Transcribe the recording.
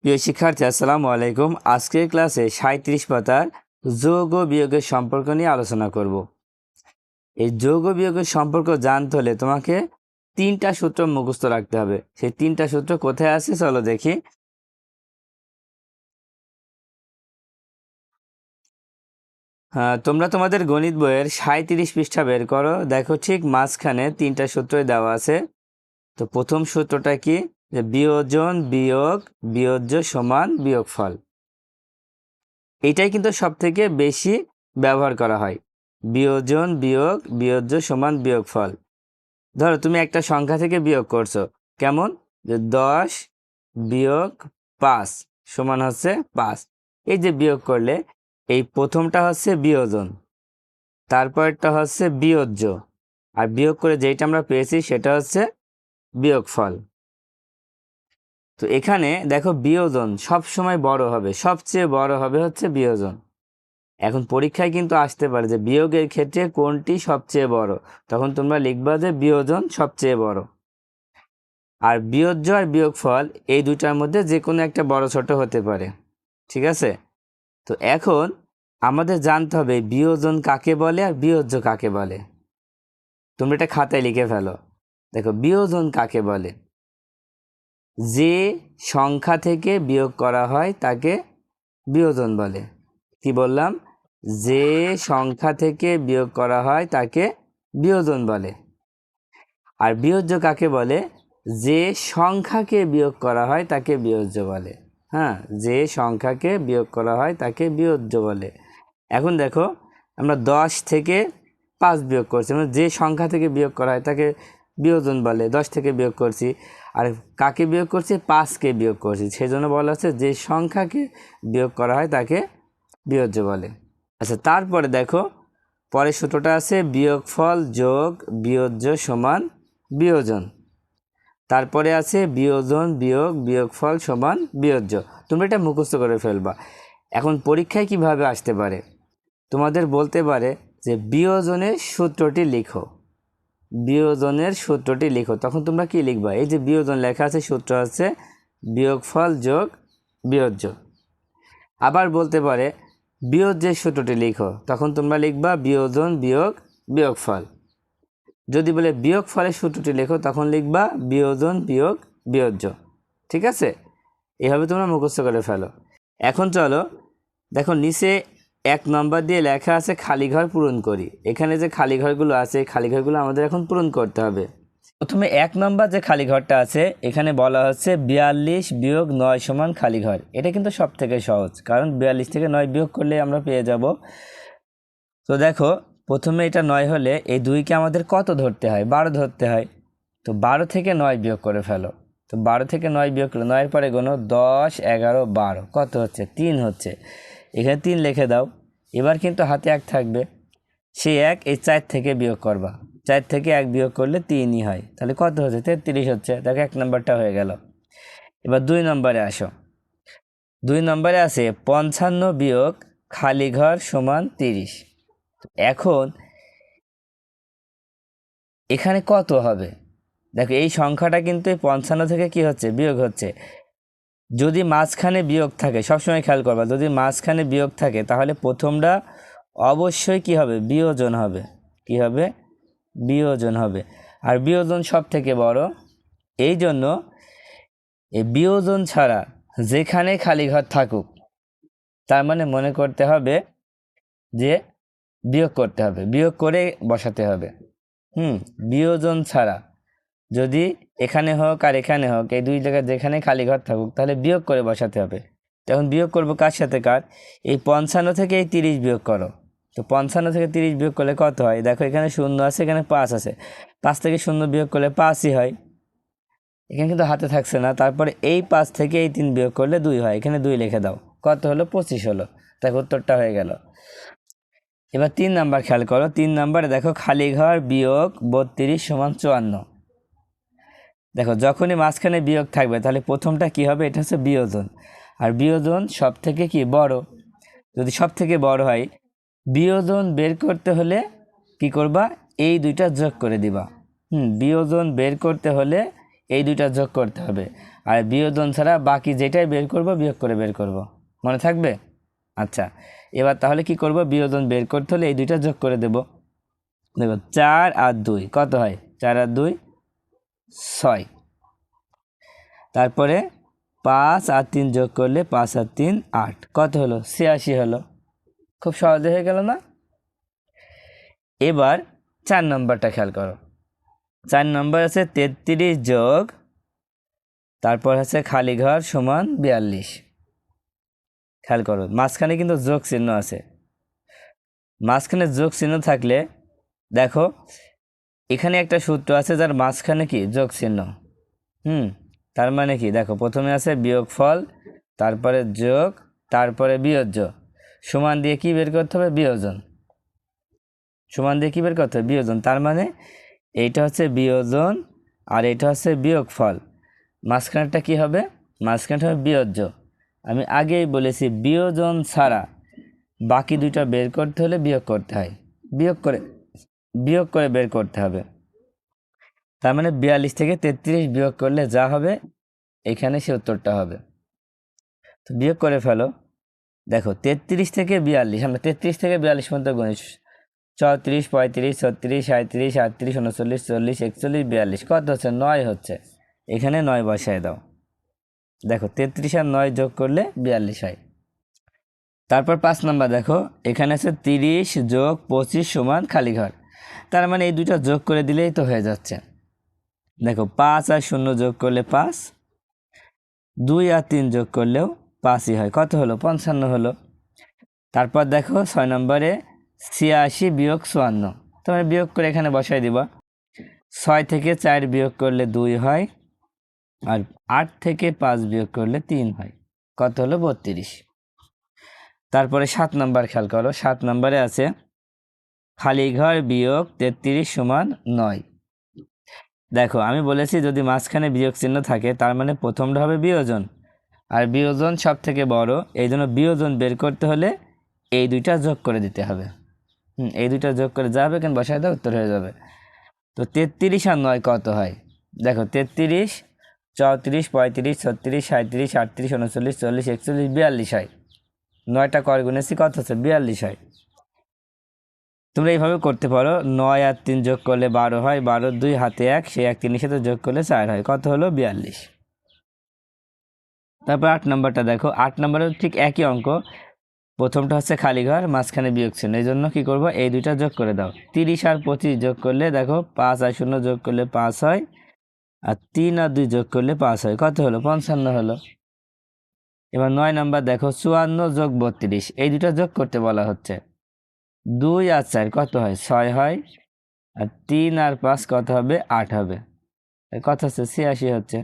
প্রিয় শিক্ষার্থী, আসসালামু আলাইকুম। আজকের ক্লাসে 37 পাতার যোগ ও বিয়োগের সম্পর্ক নিয়ে আলোচনা করব। এই যোগ ও বিয়োগের সম্পর্ক জানতে হলে তোমাকে 3টা সূত্র মুখস্থ রাখতে হবে। সেই 3টা সূত্র কোথায় আছে চলো দেখি। তোমরা তোমাদের গণিত বইয়ের 37 পৃষ্ঠা বের করো। দেখো ঠিক মাঝখানে 3টা সূত্রই দেওয়া আছে। তো প্রথম সূত্রটা কি, যে বিয়োজন বিয়োগ বিয়োজ্য সমান বিয়োগফল। এটাই কিন্তু সব থেকে বেশি ব্যবহার করা হয়। বিয়োজন বিয়োগ বিয়োজ্য সমান বিয়োগফল। ধরো তুমি একটা সংখ্যা থেকে বিয়োগ করছো, কেমন, যে 10 বিয়োগ 5 সমান হচ্ছে 5। এই যে বিয়োগ করলে এই প্রথমটা হচ্ছে বিয়োজন, তারপরটা হচ্ছে বিয়োজ্য, আর বিয়োগ করে যেটা আমরা পেয়েছি সেটা হচ্ছে বিয়োগফল। তো এখানে দেখো বিয়োজন সব সময় বড় হবে, সবচেয়ে বড় হবে হচ্ছে বিয়োজন। এখন পরীক্ষায় কিন্তু আসতে পারে যে বিয়োগের ক্ষেত্রে কোনটি সবচেয়ে বড়, তখন তোমরা লিখবা যে বিয়োজন সবচেয়ে বড়। আর বিয়োজ্য আর বিয়োগফল এই দুটার মধ্যে যে কোনো একটা বড় ছোট হতে পারে, ঠিক আছে। তো এখন আমাদের জানতে হবে বিয়োজন কাকে বলে আর বিয়োজ্য কাকে বলে। তোমরা এটা খাতায় লিখে ফেলো। দেখো বিয়োজন কাকে বলে, যে সংখ্যা থেকে বিয়োগ করা হয় তাকে বিয়োজন বলে। কি বললাম, যে সংখ্যা থেকে বিয়োগ করা হয় তাকে বিয়োজন বলে। আর বিয়োজ্য কাকে বলে, যে সংখ্যাকে বিয়োগ করা হয় তাকে বিয়োজ্য বলে। হ্যাঁ, যে সংখ্যাকে বিয়োগ করা হয় তাকে বিয়োজ্য বলে। এখন দেখো আমরা 10 থেকে 5 বিয়োগ করছি, মানে যে সংখ্যা থেকে বিয়োগ করা হয় তাকে বিয়োজন বলে। 10 থেকে বিয়োগ করছি, আর কাকে বিয়োগ করছি, 5কে বিয়োগ করছি, সেই জন্য বলা হচ্ছে যে সংখ্যাকে বিয়োগ করা হয় তাকে বিয়োজ্য বলে। আচ্ছা, তারপরে দেখো পরের সূত্রটা আছে বিয়োগফল যোগ বিয়োজ্য সমান বিয়োজন। তারপরে আছে বিয়োজন বিয়োগ বিয়োগফল সমান বিয়োজ্য। তোমরা এটা মুখস্থ করে ফেলবা। এখন পরীক্ষায় কিভাবে আসতে পারে, তোমাদের বলতে পারে যে বিয়োজনের সূত্রটি লিখো, বিয়োজনের সূত্রটি লিখো। তখন তোমরা কি লিখবা, এই যে বিয়োজন লেখা আছে, সূত্র আছে বিয়োগফল যোগ বিয়োজ্য। আবার বলতে পারে বিয়োজ্যের সূত্রটি লিখো, তখন তোমরা লিখবা বিয়োজন বিয়োগ বিয়োগফল। যদি বলে বিয়োগফলের সূত্রটি লেখো, তখন লিখবা বিয়োজন বিয়োগ বিয়োজ্য। ঠিক আছে, এভাবে তোমরা মুখস্থ করে ফেলো। এখন চলো দেখো নিচে 1 নম্বর দিয়ে লেখা আছে খালি ঘর পূরণ করি। এখানে যে খালি ঘরগুলো আছে, খালি ঘরগুলো আমাদের এখন পূরণ করতে হবে। প্রথমে 1 নম্বর যে খালি ঘরটা আছে, এখানে বলা হচ্ছে 42 বিয়োগ 9 সমান খালি ঘর। এটা কিন্তু সব থেকে সহজ, কারণ 42 থেকে 9 বিয়োগ করলে আমরা পেয়ে যাব। তো দেখো প্রথমে এটা 9 হলে এই 2কে আমাদের কত ধরতে হয়, 12 ধরতে হয়। তো 12 থেকে 9 বিয়োগ করে ফেলো। তো 12 থেকে 9 বিয়োগ করলে 9-এর পরে গোনো 10, 11, 12 কত হচ্ছে, 3 হচ্ছে। এখানে 3 লিখে দাও। এবার কিন্তু হাতে 1 থাকবে, সেই 1 এই 4 থেকে বিয়োগ করবা। 4 থেকে 1 বিয়োগ করলে 3ই হয়, তাহলে কত হচ্ছে, 33 হচ্ছে। দেখো 1 নম্বরটা হয়ে গেল। এবার 2 নম্বরে আসো। 2 নম্বরে আছে 55 বিয়োগ খালি ঘর সমান 30। এখন এখানে কত হবে, দেখো এই সংখ্যাটা কিন্তু এই 55 থেকে কি হচ্ছে, বিয়োগ হচ্ছে। যদি মাঝখানে বিয়োগ থাকে, সবসময় খেয়াল করবা, যদি মাঝখানে বিয়োগ থাকে তাহলে প্রথমটা অবশ্যই কি হবে, বিয়োজন হবে। কি হবে, বিয়োজন হবে। আর বিয়োজন সব থেকে বড়, এই জন্য এই বিয়োজন ছাড়া যেখানে খালি ঘর থাকুক, তার মানে মনে করতে হবে যে বিয়োগ করতে হবে, বিয়োগ করে বসাতে হবে। বিয়োজন ছাড়া যদি এখানে হোক আর এখানে হোক, এই 2 জায়গায় যেখানে খালি ঘর থাকুক, তাহলে বিয়োগ করে বসাতে হবে। তখন বিয়োগ করব কার সাথে কার, এই 55 থেকে এই 30 বিয়োগ করো। তো 55 থেকে 30 বিয়োগ করলে কত হয়, দেখো এখানে 0 আছে, এখানে 5 আছে। 5 থেকে 0 বিয়োগ করলে 5ই হয়, এখানে কিন্তু হাতে থাকছে না। তারপরে এই 5 থেকে এই 3 বিয়োগ করলে 2 হয়, এখানে 2 লিখে দাও। কত হলো, 25 হলো। দেখো উত্তরটা হয়ে গেল। এবার 3 নাম্বার খেয়াল করো। 3 নাম্বারে দেখো খালি ঘর বিয়োগ 32 সমান 54। দেখো যখনই মাঝখানে বিয়োগ থাকবে তাহলে প্রথমটা কি হবে, এটা হচ্ছে বিয়োজন। আর বিয়োজন সব থেকে কি বড়, যদি সব থেকে বড় হয়, বিয়োজন বের করতে হলে কি করবা, এই 2টা যোগ করে দিবা। বিয়োজন বের করতে হলে এই দুইটা যোগ করতে হবে। আর বিয়োজন ছাড়া বাকি যেটাই বের করব বিয়োগ করে বের করব, মনে থাকবে? আচ্ছা, এবার তাহলে কি করব, বিয়োজন বের করতে হলে এই দুইটা যোগ করে দেব। দেখো 4 আর 2 কত হয়, 4 আর 2 6। তারপরে 5 আর 3 যোগ করলে 5 আর 3 8, কত হলো, 86 হলো। খুব সহজে হয়ে গেল না? এবার 4 নম্বরটা খেয়াল করো। 4 নম্বর আছে 33 যোগ, তারপর আছে খালি ঘর সমান 42। খেয়াল করো, মাঝখানে কিন্তু যোগ চিহ্ন আছে। মাঝখানে যোগ চিহ্ন থাকলে দেখো এখানে একটা সূত্র আছে যার মাঝখানে কি যোগ চিহ্ন। তার মানে কি, দেখো প্রথমে আছে বিয়োগফল, তারপরে যোগ, তারপরে বিয়োজ্য, সমান দিয়ে কি বের করতে হবে, বিয়োজন। সমান দিয়ে কি বের করতে হবে, বিয়োজন। তার মানে এইটা হচ্ছে বিয়োজন আর এটা হচ্ছে বিয়োগফল। মাঝখানেরটা কি হবে, মাঝখানটা হবে বিয়োজ্য। আমি আগেই বলেছি বিয়োজন ছাড়া বাকি দুইটা বের করতে হলে বিয়োগ করতে হয়, বিয়োগ করে বের করতে হবে। তার মানে 42 থেকে 33 বিয়োগ করলে যা হবে এখানে সে উত্তরটা হবে। তো বিয়োগ করে ফেলো। দেখো 33 থেকে 42, আমরা 33 থেকে 42 পর্যন্ত গুনি। 34, 35, 36, 37, 38, 39, 40, 41, 42, কত হচ্ছে, 9 হচ্ছে। এখানে 9 বসায় দাও। দেখো 33 আর 9 যোগ করলে 42 হয়। তারপর 5 নম্বর দেখো, এখানে আছে 30 যোগ 25 সমান খালি ঘর। তার মানে এই দুটো যোগ করে দিলেই তো হয়ে যাচ্ছে। দেখো 5 আর 0 যোগ করলে 5, 2 আর 3 যোগ করলেও 5ই হয়, কত হলো, 55 হলো। তারপর দেখো 6 নম্বরে 86 বিয়োগ 54, তোমরা বিয়োগ করে এখানে বসাই দিবা। 6 থেকে 4 বিয়োগ করলে 2 হয়, আর 8 থেকে 5 বিয়োগ করলে 3 হয়, কত হলো, 32। তারপরে 7 নম্বর খেয়াল করো। 7 নম্বরে আছে খালি ঘর বিয়োগ 33 সমান 9। দেখো আমি বলেছি যদি মাঝখানে বিয়োগ চিহ্ন থাকে তার মানে প্রথমটা হবে বিয়োজন, আর বিয়োজন সব থেকে বড়। এই জন্য বিয়োজন বের করতে হলে এই দুইটা যোগ করে দিতে হবে। এই দুইটা যোগ করে যাবে কেন বসায় দাও, উত্তর হয়ে যাবে। তো 33 আর 9 কত হয়, দেখো 33, 34, 35, 36, 37, 38, 39, 40, 41, 42 হয়। 9টা কর গুনেছি, কত হচ্ছে, 42 হয়। তোমরা এইভাবে করতে পারো। 9 আর 3 যোগ করলে 12 হয়, 12 2 হাতে 1, সেই 1 3 সাথে যোগ করলে 4 হয়, কত হলো, 42। তারপর 8 নম্বরটা দেখো। 8 নম্বরের ঠিক একই অঙ্ক। প্রথমটা হচ্ছে খালি ঘর, মাঝখানে বিয়োগ চিহ্ন, এই জন্য কী করবো, এই দুইটা যোগ করে দাও। 30 আর 25 যোগ করলে দেখো 5 আর 0 যোগ করলে 5 হয়, আর 3 আর 2 যোগ করলে 5 হয়, কত হলো, 55 হলো। এবার 9 নম্বর দেখো 54 যোগ 32, এই দুটো যোগ করতে বলা হচ্ছে। 2 আর 4 কত হয়, 6 হয়, আর 3 আর 5 কত হবে, 8 হবে, কত হচ্ছে, 86 হচ্ছে।